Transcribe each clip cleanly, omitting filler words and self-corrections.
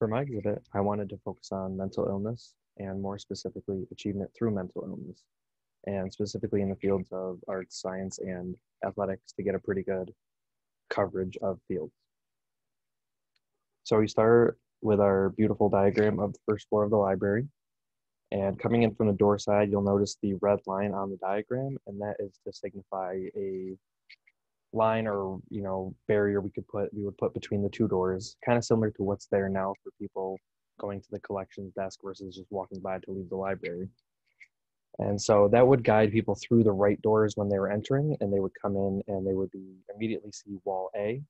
For my exhibit, I wanted to focus on mental illness and more specifically achievement through mental illness, and specifically in the fields of arts, science, and athletics to get a pretty good coverage of fields. So we start with our beautiful diagram of the first floor of the library. And coming in from the door side, you'll notice the red line on the diagram, and that is to signify a line or barrier we would put between the two doors, kind of similar to what's there now for people going to the collections desk versus just walking by to leave the library. And so that would guide people through the right doors when they were entering, and they would come in and they would immediately see wall A.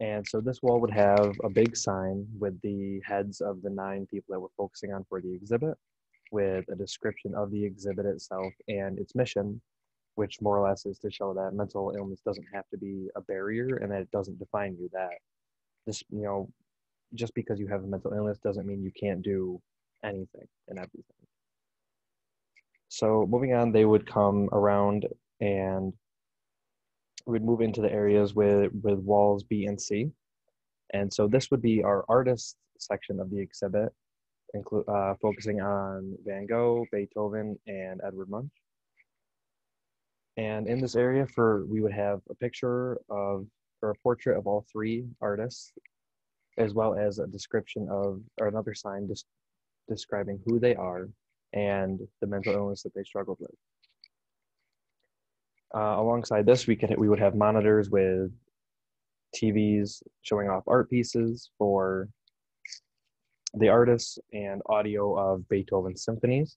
And so this wall would have a big sign with the heads of the 9 people that we're focusing on for the exhibit, with a description of the exhibit itself and its mission, which more or less is to show that mental illness doesn't have to be a barrier and that it doesn't define you. That this, just because you have a mental illness doesn't mean you can't do anything and everything. So moving on, they would come around and we'd move into the areas with walls B and C. And so this would be our artist section of the exhibit, focusing on Van Gogh, Beethoven, and Edvard Munch. And in this area, we would have a picture of, or a portrait of all 3 artists, as well as a description of, or another sign describing who they are and the mental illness that they struggled with. Alongside this, we would have monitors with TVs showing off art pieces for the artists and audio of Beethoven's symphonies.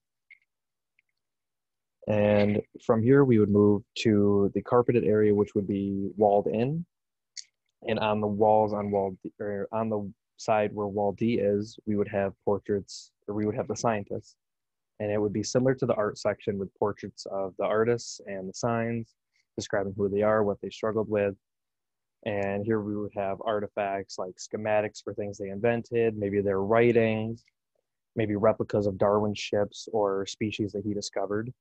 And from here, we would move to the carpeted area, which would be walled in. And on the walls on the side where wall D is, we would have portraits, or we would have the scientists. And it would be similar to the art section with portraits of the artists and the signs describing who they are, what they struggled with. And here we would have artifacts like schematics for things they invented, maybe their writings, maybe replicas of Darwin's ships or species that he discovered.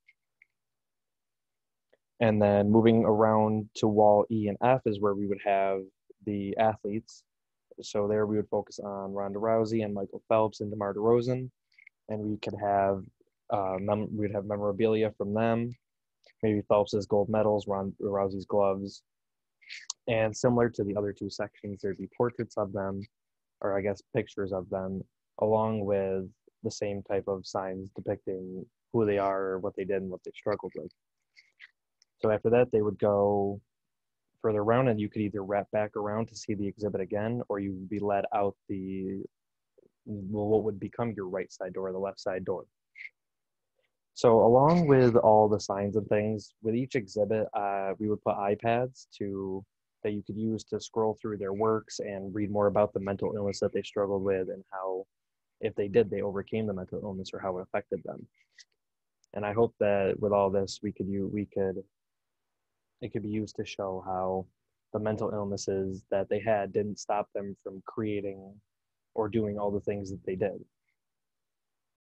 And then moving around to wall E and F is where we would have the athletes. So there we would focus on Ronda Rousey and Michael Phelps and DeMar DeRozan. And we could have we'd have memorabilia from them, maybe Phelps's gold medals, Ronda Rousey's gloves. And similar to the other 2 sections, there'd be portraits of them, or I guess pictures of them, along with the same type of signs depicting who they are, what they did, and what they struggled with. So after that, they would go further around, and you could either wrap back around to see the exhibit again, or you would be led out what would become your right side door, the left side door. So along with all the signs and things, with each exhibit, we would put iPads that you could use to scroll through their works and read more about the mental illness that they struggled with and how, if they did, they overcame the mental illness or how it affected them. And I hope that with all this, it could be used to show how the mental illnesses that they had didn't stop them from creating or doing all the things that they did.